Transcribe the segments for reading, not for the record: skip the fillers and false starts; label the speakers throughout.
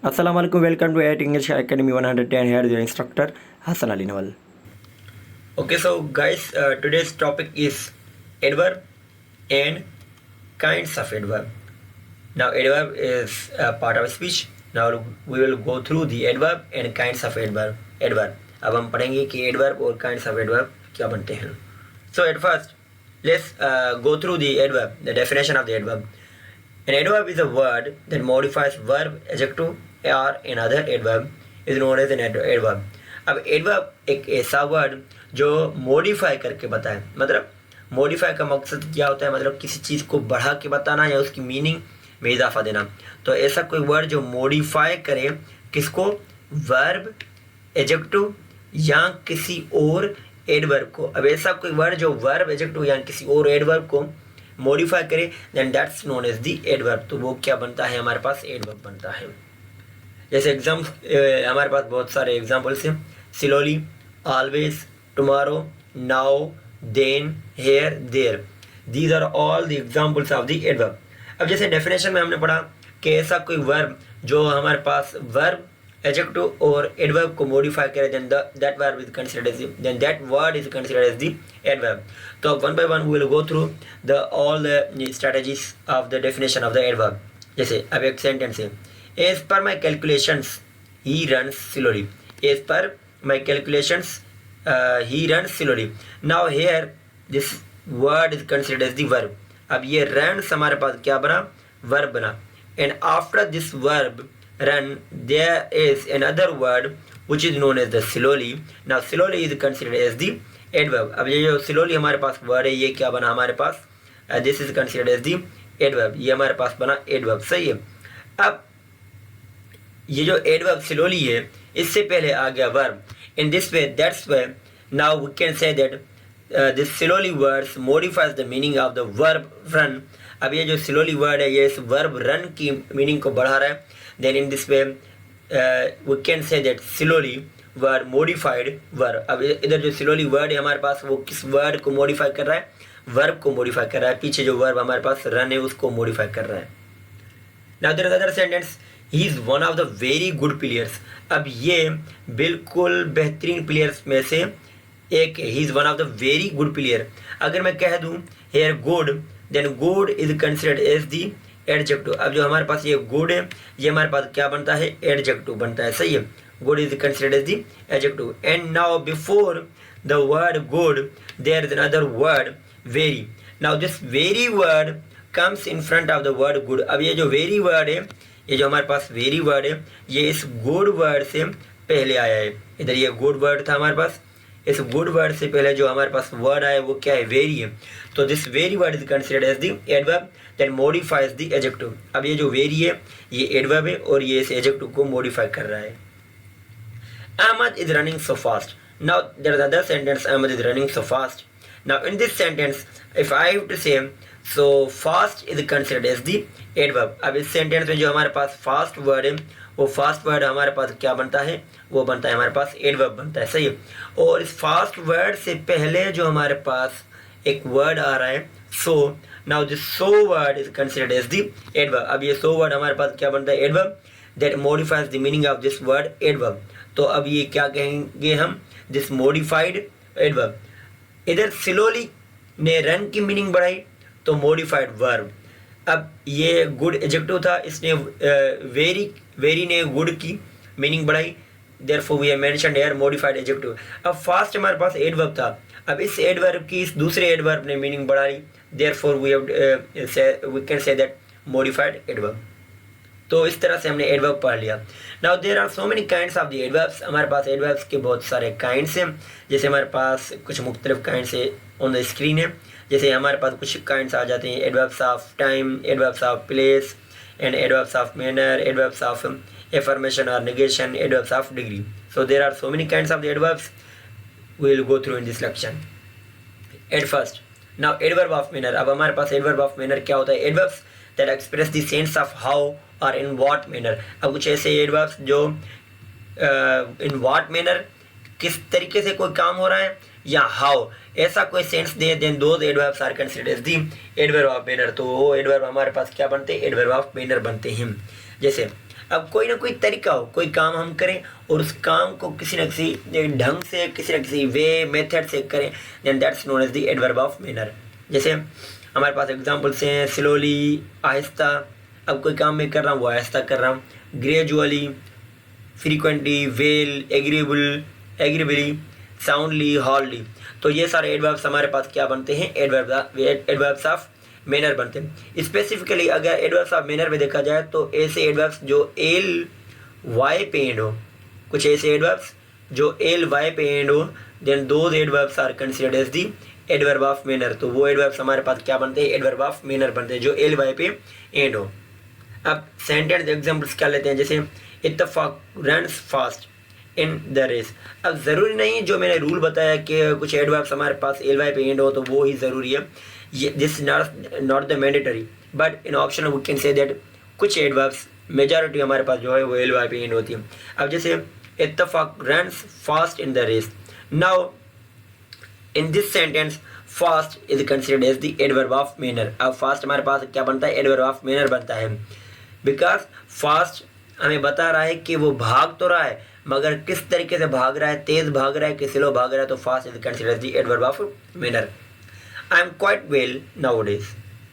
Speaker 1: Assalamu alaikum, welcome to 8 English Academy 110. Here is your instructor Hassan Ali Nawal. Okay, so guys, today's topic is adverb and kinds of adverb. Now, adverb is a part of speech. Now we will go through the adverb and kinds of adverb. अब हम पढ़ेंगे कि adverb और kinds of adverb क्या बनते हैं. So at first, let's go through the adverb, the definition of the adverb. An adverb is a word that modifies verb, adjective or another adverb is known as an adverb. अब adverb एक ऐसा word जो modify करके बताए. मतलब modify का मकसद क्या होता है? मतलब किसी चीज़ को बढ़ा के बताना या उसकी मीनिंग में इजाफा देना. तो ऐसा कोई वर्ड जो मॉडिफाई करे किसको? वर्ब, एडजेक्टिव या किसी और एडवर्ब को. अब ऐसा कोई वर्ड जो वर्ब, एडजेक्टिव या किसी और एडवर्ब को मॉडिफाई करे, then that's known as the adverb. तो वो क्या बनता है? हमारे पास एडवर्ब बनता है. जैसे हमारे पास बहुत सारे एग्जाम्पल्स हैं. Slowly, always, tomorrow, now, then, here, there. These are all the examples of the adverb. अब जैसे डेफिनेशन में हमने पढ़ा कि ऐसा कोई वर्ब जो हमारे पास वर्ब, एडजेक्टिव और एडवर्ब को मॉडिफाई करे, then that verb is considered as then that word is considered as the adverb. तो one by one we will go through the all the strategies of the definition of the adverb. जैसे अब एक sentence है, as per my calculations he runs slowly. As per my calculations he runs slowly. Now here this word is considered as the verb. अब ये runs हमारे पास क्या बना? वर्ब बना. And after this verb run there is another word which is known as the slowly. Now slowly is considered as the adverb. अब ये जो slowly हमारे पास word है ये क्या बना हमारे पास? This is considered as the adverb. ये हमारे पास बना adverb. सही है. अब ये जो adverb slowly है इससे पहले आ गया verb. In this way, that's why now we can say that this slowly words modifies the meaning of the verb run. अब ये जो slowly word है ये इस verb run की meaning को बढ़ा रहा है. Then in this way we can say that slowly word modified verb. अब इधर जो slowly word है हमारे पास वो किस word को modify कर रहा है? verb को modify कर रहा है. पीछे जो verb हमारे पास run है उसको modify कर रहा है. Now there is another sentence, he is one of the very good players. अब ये बिल्कुल बेहतरीन players में से एक है. he is one of the very good player. अगर मैं कह दूँ here good, then good is considered as the adjective. अब जो हमारे पास ये गुड है ये हमारे पास क्या बनता है? एडजेक्टिव बनता है. सही है. Good is considered as the adjective. And now before the word good there is another word very. Now this very word comes in front of the word good. अब ये जो वेरी वर्ड है ये जो हमारे पास वेरी वर्ड है ये इस गुड वर्ड से पहले आया है. इधर ये गुड वर्ड था हमारे पास. इस गुड वर्ड से पहले जो हमारे पास वर्ड आया वो क्या है? वेरी है. तो this very word is considered as the adverb that modifies the adjective. अब ये जो वेरी है ये एडवर्ब है और ये इस एडजेक्टिव को मॉडिफाई कर रहा है. Ahmed is running so fast. Now there is other sentence, Ahmed is running so fast. Now in this sentence if I have to say so fast is considered as the adverb. अब इस sentence में जो हमारे पास fast word है वो fast word हमारे पास क्या बनता है? वो बनता है हमारे पास एडवर्ब बनता है. सही है. और इस फास्ट वर्ड से पहले जो हमारे पास एक वर्ड आ रहा है so. Now this so word is considered as the adverb. अब ये सो वर्ड हमारे पास क्या बनता है? Adverb that modifies the meaning of this word adverb. तो अब ये क्या कहेंगे हम? This modified adverb. इधर स्लोली ने रन की मीनिंग बढ़ाई तो मॉडिफाइड वर्ब. अब ये गुड एडजेक्टिव था, इसने वेरी ने गुड की मीनिंग बढ़ाई. Therefore we have mentioned here modified adjective. अब फास्ट हमारे पास एडवर्ब था. अब इस एडवर्ब की इस दूसरे एडवर्ब ने मीनिंग बढ़ा ली. Therefore we can say that modified adverb. तो इस तरह से हमने एडवर्ब पढ़ लिया. Now there are so many kinds of the adverbs. हमारे पास एडवर्ब्स के बहुत सारे काइंड्स हैं. जैसे हमारे पास कुछ मुख्तलिफ काइंड्स है ऑन द स्क्रीन है. जैसे हमारे पास कुछ काइंड्स आ जाते हैं. Adverbs of time, adverbs of place and adverbs of manner, adverbs of affirmation or negation, adverbs of degree. So there are so many kinds of the adverbs we will go through in this section. At first, now adverb of manner. अब हमारे पास adverb of manner क्या होता है? adverbs that express the sense of how or in what manner. अब कुछ ऐसे adverbs जो in what manner किस तरीके से कोई काम हो रहा है या how ऐसा कोई sense they, then those adverbs are considered as the adverb of manner. तो वो adverb हमारे पास क्या बनते हैं? adverb of manner बनते हैं. जैसे अब कोई ना कोई तरीका हो, कोई काम हम करें और उस काम को किसी न किसी ढंग से, किसी न किसी वे मेथड से करें, then that's known as the adverb of manner. जैसे हमारे पास एग्जाम्पल्स हैं स्लोली, आहिस्ता। अब कोई काम मैं कर रहा हूँ वो आहिस्ता कर रहा हूँ। Gradually, frequently, well, agreeable, agreeably, soundly, hardly. तो ये सारे एडवर्ब्स हमारे पास क्या बनते हैं, एडवर्ब्स ऑफ मैनर बनते हैं। स्पेसिफिकली अगर एडवर्ब्स ऑफ मैनर में देखा जाए तो ऐसे एडवर्ब्स जो एल वाई पे एंड हो, कुछ ऐसे एडवर्ब्स जो एल वाई पे एंड हो, then those adverbs are considered as the adverb of manner. तो वो एडवर्ब्स हमारे पास क्या बनते हैं, एडवर्ब ऑफ मैनर बनते हैं जो एल वाई पे एंड हो। अब सेंटेंस एग्जाम्पल्स क्या लेते हैं, जैसे इत्तफाक runs fast in the race. अब ज़रूरी नहीं जो मैंने रूल बताया कि कुछ एडवर्ब्स हमारे पास एल वाई पे एंड हो तो वो ही ज़रूरी है, ये this not the mandatory, but in optional we can say that कुछ एडवर्ब्स मेजॉरिटी हमारे पास जो है वो एल वाई पे एंड होती है। अब जैसे इत्तफाक runs fast in the race. Now in this sentence fast is considered as the adverb of manner. अब फास्ट हमारे पास क्या बनता है, एडवर्ब ऑफ मैनर बनता है, बिकॉज फास्ट हमें बता रहा है कि वो भाग तो रहा है मगर किस तरीके से भाग रहा है, तेज भाग रहा है कि स्लो भाग रहा है, तो fast is considered the adverb of manner. I am quite well now days.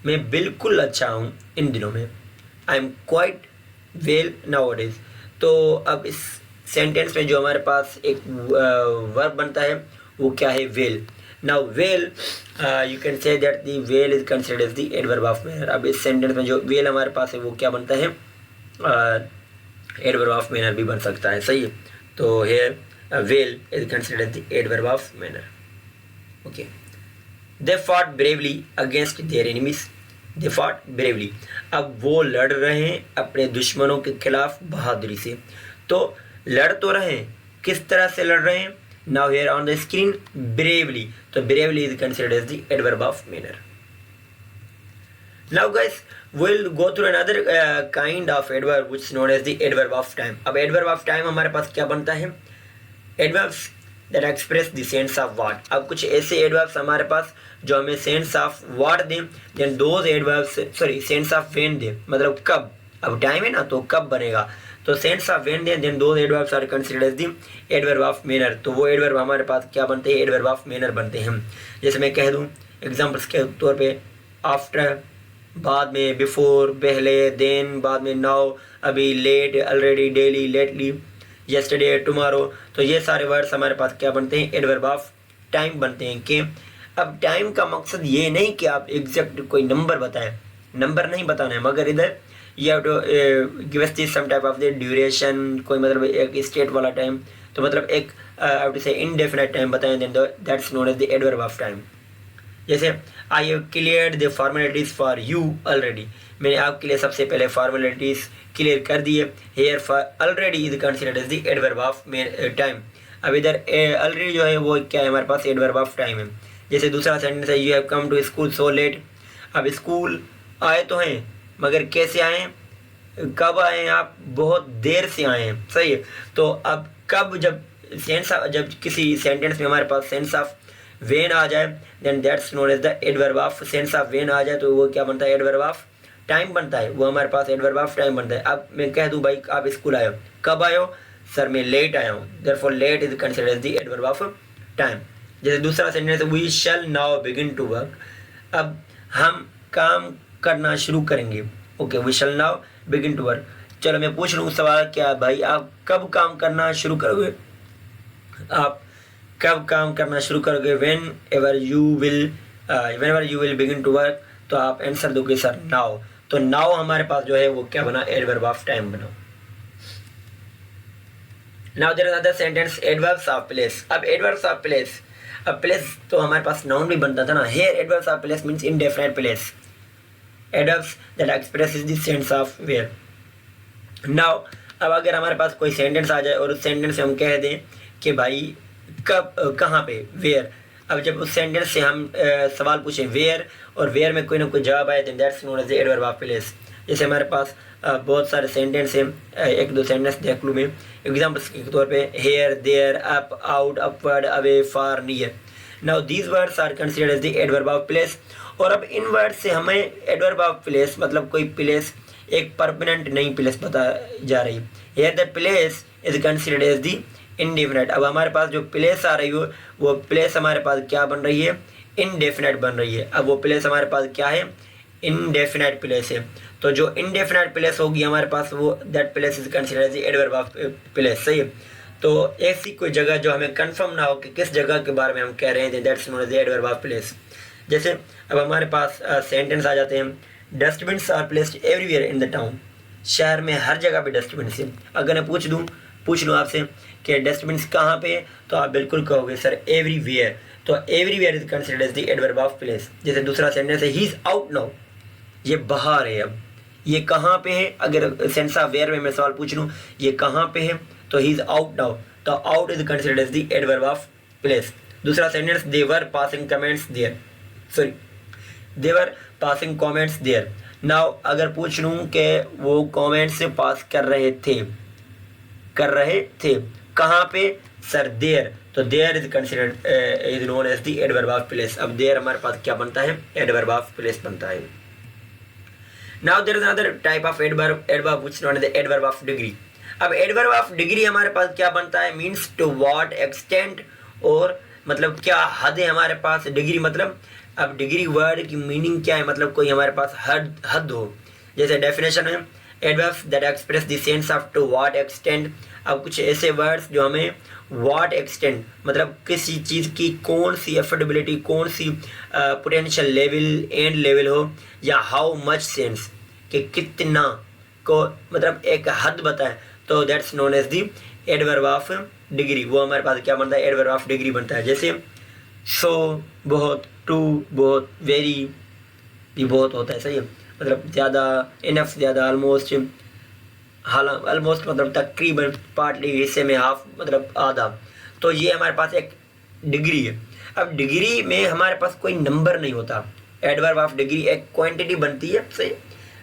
Speaker 1: मैं बिल्कुल अच्छा हूँ इन दिनों में। I am quite well now days. तो अब इस सेंटेंस में जो हमारे पास एक वर्ब बनता है वो क्या है, well. Now well you can say that the well is considered as the adverb of manner. अब इस सेंटेंस में जो वेल हमारे पास है वो क्या बनता है, एडवर्ब ऑफ मैनर भी बन सकता है, सही है। तो here well is considered as the adverb of manner. Okay, they fought bravely against their enemies. They fought bravely, अब वो लड़ रहे हैं अपने दुश्मनों के खिलाफ बहादुरी से। तो लड़ तो रहे हैं, किस तरह से लड़ रहे हैं, now here on the screen bravely, so bravely is considered as the adverb of manner. Now guys we'll go through another kind of adverb which is known as the adverb of time. अब adverb of time हमारे पास क्या बनता है, adverbs that express the sense of what। अब कुछ ऐसे adverbs हमारे पास जो हमें sense of what दें, then those adverbs sense of when दें, मतलब कब। अब टाइम है ना तो कब बनेगा, तो sense of when then those adverbs are considered as the adverb of manner. तो वो एडवर्ब हमारे पास क्या बनते हैं, एडवर्ब ऑफ मैनर बनते हैं। जैसे मैं कह दूं एग्जांपल्स के तौर पे आफ्टर, बाद में, बिफोर पहले, देन बाद में, नाउ अभी, late already, daily lately, yesterday tomorrow. तो ये सारे वर्ड्स हमारे पास क्या बनते हैं, एडवर्ब ऑफ टाइम बनते हैं। कि अब टाइम का मकसद ये नहीं कि आप एग्जैक्ट कोई नंबर बताएं, नंबर नहीं बताना है, मगर इधर you have to give us some type of the duration, कोई मतलब एक स्टेट वाला टाइम, तो मतलब एक I have to say indefinite time बताएं, then that's known as the adverb of time। जैसे I have cleared the formalities for you already, मैंने आपके लिए सबसे पहले फॉर्मेलिटीज क्लियर कर दिए। here for already is considered as the adverb of time। अब इधर already जो है वो क्या है, हमारे पास adverb of time है। जैसे दूसरा सेंटेंस है you have come to school so late। अब स्कूल आए तो हैं मगर कैसे आए, कब आए, आप बहुत देर से आए हैं, सही है। तो अब कब, जब किसी सेंटेंस में हमारे पास सेंस ऑफ वेन आ जाए, then that's known as the adverb of, sense of when आ जाए तो वो क्या बनता है, एडवर्ब ऑफ टाइम बनता है, वो हमारे पास एडवर्ब ऑफ टाइम बनता है। अब मैं कह दूं भाई आप स्कूल आए हो, कब आए हो, सर मैं लेट आया हूँ, therefore late is considered as the adverb of time. जैसे दूसरा सेंटेंस है we shall now begin to work. अब हम काम करना शुरू करेंगे, okay, we shall now begin to work. चलो मैं पूछ लूँ सवाल, क्या भाई आप कब काम करना शुरू करोगे, आप कब काम करना शुरू करोगे, whenever you will begin to work. तो आप आंसर दोगे सर नाउ। तो नाउ हमारे पास जो है वो क्या बना, एडवर्ब ऑफ टाइम बना। Now there is other sentence adverbs of place. अब एडवर्ब्स ऑफ प्लेस, अब प्लेस तो हमारे पास नाउन भी बनता था ना, here adverbs of place means indefinite place, adverbs that expresses the sense of where। now अब अगर हमारे पास कोई सेंटेंस आ जाए और उस सेंटेंस से हम कह दें कि भाई कब, कहाँ पे, where। अब जब उस सेंटेंस से हम सवाल पूछें where और where में कोई ना कोई जवाब आए, then that's known as the adverb of place। जैसे हमारे पास बहुत सारे सेंटेंस हैं, एक दो सेंटेंस देख लूँ मैं एग्जाम्पल्स के तौर पे, here, there, up, out, upward, away, far, near। now these words are considered as the adverb of place। और अब इन वर्ड से हमें एडवर्ब ऑफ प्लेस मतलब कोई प्लेस एक परमानेंट नई प्लेस बता जा रही है। Here the place is considered as the indefinite. अब हमारे पास जो प्लेस आ रही हो वो प्लेस हमारे पास क्या बन रही है, इनडेफिनेट बन रही है। अब वो प्लेस हमारे पास क्या है, इनडेफिनेट प्लेस है। तो जो इनडेफिनेट प्लेस होगी हमारे पास वो that place is considered as adverb of place, सही है। तो ऐसी कोई जगह जो हमें कंफर्म ना हो कि किस जगह के बारे में हम कह रहे हैं, that's known as adverb of place. जैसे अब हमारे पास सेंटेंस आ जाते हैं, dustbins are placed everywhere in the town. शहर में हर जगह पे डस्टबिन है। अगर मैं पूछ लूँ आपसे कि डस्टबिन्स कहाँ पे है, तो आप बिल्कुल कहोगे सर एवरीवेयर। तो everywhere is considered as the adverb of place. जैसे दूसरा सेंटेंस है, ही इज आउट नाउ, ये बाहर है। अब ये कहाँ पे है, अगर सेंस ऑफ वेयर में मैं सवाल पूछ लूँ ये कहाँ पे है, तो ही इज आउट नाउ, तो out is considered as the adverb of place. दूसरा sentence, they were passing comments there, sorry they were passing comments there. Now अगर पूछ लूँ कि वो कमेंट्स पास कर रहे थे कहाँ पे, सर देयर, तो there is considered is known as the adverb of place. अब देयर हमारे पास क्या बनता है, एडवर्ब ऑफ प्लेस बनता है। Now there is another type of adverb which known as the adverb of degree. अब एडवर्ब ऑफ डिग्री हमारे पास क्या बनता है, मीन्स टू व्हाट एक्सटेंट, और मतलब क्या हद है हमारे पास। डिग्री मतलब, अब डिग्री वर्ड की मीनिंग क्या है, मतलब कोई हमारे पास हद हो। जैसे डेफिनेशन है, adverbs that express the sense of to what extent. अब कुछ ऐसे वर्ड्स जो हमें व्हाट एक्सटेंट मतलब किसी चीज़ की कौन सी एफोर्डेबिलिटी, कौन सी पोटेंशियल लेवल, एंड लेवल हो, या हाउ मच सेंस कि कितना को मतलब एक हद बताए, तो that's known as the adverb of degree. वो हमारे पास क्या बनता है, एडवर्ब ऑफ डिग्री बनता है। जैसे सो बहुत, टू बहुत, वेरी भी बहुत होता है, सही है, मतलब ज़्यादा, इनफ ज़्यादा, ऑलमोस्ट, ऑलमोस्ट मतलब तकरीबन, पार्टली, हिस्से में, हाफ मतलब आधा। तो ये हमारे पास एक डिग्री है। अब डिग्री में हमारे पास कोई नंबर नहीं होता। एडवर्ब ऑफ डिग्री एक क्वांटिटी बनती है, सही,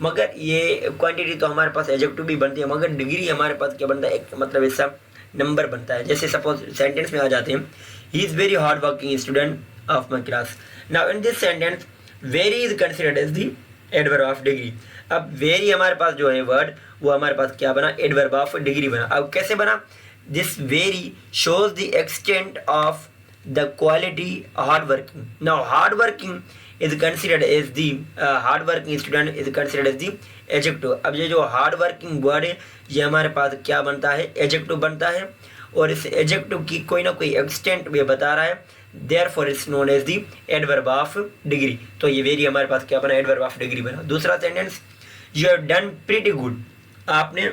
Speaker 1: मगर ये क्वांटिटी तो हमारे पास एडजेक्टिव भी बनती है, मगर डिग्री हमारे पास क्या बनता है, एक मतलब ऐसा नंबर बनता है। जैसे सपोज सेंटेंस में आ जाते हैं, he is very hard working student of my class. Now in this sentence very is considered as the adverb of degree. अब वेरी हमारे पास जो है वर्ड, वो हमारे पास क्या बना, एडवर्ब ऑफ डिग्री बना। अब कैसे बना, this very shows the extent of the quality hard working. Now hard working is considered as the hard working student is considered as the adjective। अब ये जो हार्ड वर्किंग वर्ड है ये हमारे पास क्या बनता है, एडजेक्टिव बनता है, और इस एडजेक्टिव की कोई ना कोई एक्सटेंट भी बता रहा है, therefore it's known as the adverb of degree. तो ये वेरी हमारे पास क्या बना, एडवर्ब ऑफ डिग्री बना। दूसरा sentence, you have done pretty good, आपने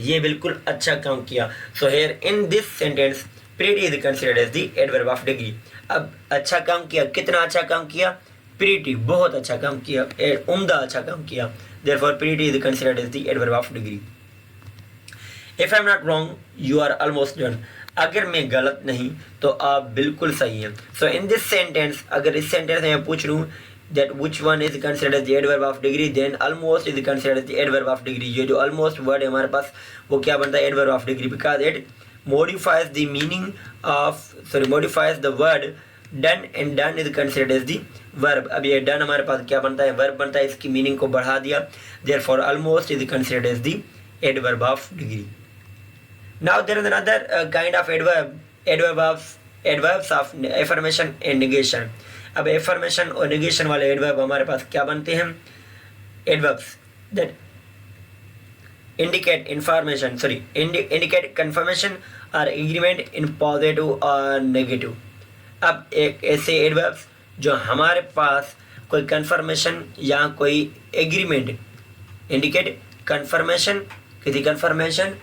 Speaker 1: ये बिल्कुल अच्छा काम किया। So here in this sentence pretty is considered as the adverb of degree. अब अच्छा काम किया, कितना अच्छा काम किया, प्रीटी, बहुत अच्छा काम किया, उम्दा अच्छा काम किया, therefore pretty is considered as the adverb of degree. If I am not wrong you are almost done, अगर मैं गलत नहीं तो आप बिल्कुल सही हैं। सो इन दिस सेंटेंस, अगर इस सेंटेंस में मैं पूछ लूँ that which one is considered as the adverb of degree, then almost is considered as the adverb of degree। ये जो almost word है हमारे पास वो क्या बनता है, adverb of degree, because it modifies the meaning of, modifies the word done, and done is considered as the verb। अब ये done हमारे पास क्या बनता है, verb बनता है, इसकी meaning को बढ़ा दिया, therefore almost is considered as the adverb of degree। Now there is another kind of adverbs of affirmation and negation। अब एफर्मेशन और नेगेशन वाले एडवर्ब हमारे पास क्या बनते हैं, adverbs that indicate information, indicate confirmation और एग्रीमेंट इन पॉजिटिव और नेगेटिव। अब एक ऐसे एडवर्ब्स जो हमारे पास कोई कंफर्मेशन या कोई एग्रीमेंट, इंडिकेट कंफर्मेशन, किसी कंफर्मेशन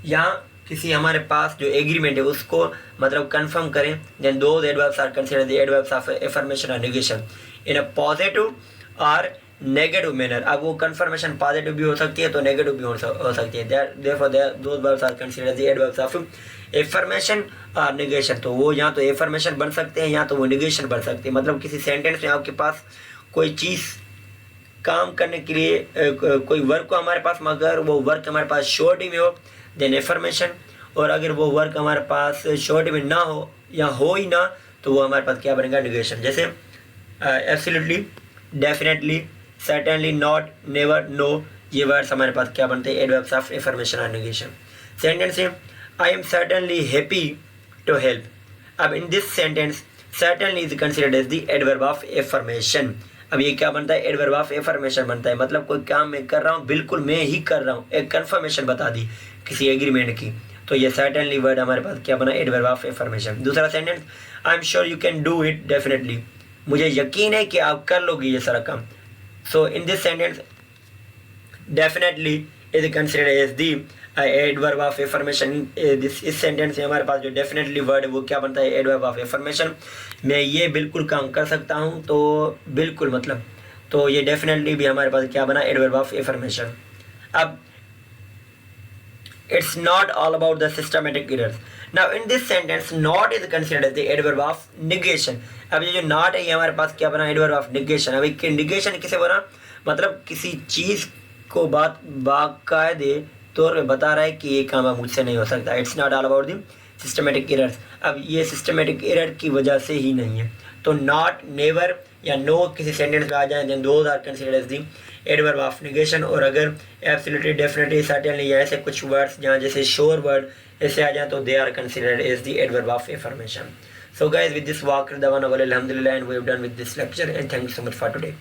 Speaker 1: या किसी हमारे पास जो एग्रीमेंट है उसको मतलब कंफर्म करें, then those adverbs are considered the adverbs of affirmation और नेगेशन इन अ पॉजिटिव और नेगेटिव मैनर। अब वो कंफर्मेशन पॉजिटिव भी हो सकती है तो नेगेटिव भी हो सकती है, therefore those verbs are considered the adverbs of affirmation और नेगेशन। तो वो या तो एफर्मेशन बन सकते हैं या तो वो नेगेशन बन सकते हैं। मतलब किसी सेंटेंस में आपके पास कोई चीज़ काम करने के लिए कोई वर्क हो हमारे पास, मगर वो वर्क हमारे पास शॉर्ट में हो, देन एफर्मेशन, और अगर वो वर्क हमारे पास शॉर्ट में ना हो या हो ही ना तो वो हमारे पास क्या बनेगा, नेगेशन। जैसे absolutely, definitely, certainly, not, never, no, ये वर्ड्स हमारे पास क्या बनते हैं, एडवर्ब्स ऑफ एफर्मेशन और नेगेशन। सेंटेंस है I am certainly happy to help. अब in this sentence certainly is considered as the adverb of affirmation. अब ये क्या बनता है, एडवर्ब ऑफ एफर्मेशन बनता है, मतलब कोई काम मैं कर रहा हूँ, बिल्कुल मैं ही कर रहा हूँ, एक कंफर्मेशन बता दी किसी एग्रीमेंट की, तो ये सर्टेनली वर्ड हमारे पास क्या बना, एडवर्ब ऑफ एफर्मेशन। दूसरा sentence I am sure you can do it definitely, मुझे यकीन है कि आप कर लोगे ये सारा काम। So in this sentence definitely is considered as the adverb of affirmation. इस सेंटेंस में हमारे पास जो डेफिनेटली वर्ड है वो क्या बनता है, एडवर्ब ऑफ एफर्मेशन। मैं ये बिल्कुल काम कर सकता हूँ, तो बिल्कुल मतलब, तो ये डेफिनेटली भी हमारे पास क्या बना, एडवर्ब ऑफ एफर्मेशन। अब it's not all about the systematic errors. Now in this sentence not is considered as the adverb of negation. अब ये जो not है ये हमारे पास क्या बना, adverb of negation। अब एक negation किसे बना, मतलब किसी चीज को बात बाकायदे तौर पे बता रहा है कि ये काम मुझसे नहीं हो सकता। It's not all about the systematic errors. अब ये सिस्टमेटिक एरर की वजह से ही नहीं है, तो नॉट, नेवर या नो किसी सेंटेंस में आ जाए then those are considered as the adverb of negation. और अगर एब्सोल्युटली, डेफिनेटली, सर्टेनली या ऐसे कुछ वर्ड्स जहाँ जैसे श्योर वर्ड ऐसे आ जाए तो they are considered as the adverb of affirmation. So guys, with this walk, Alhamdulillah, and we have done with this lecture, and thank you so much for today.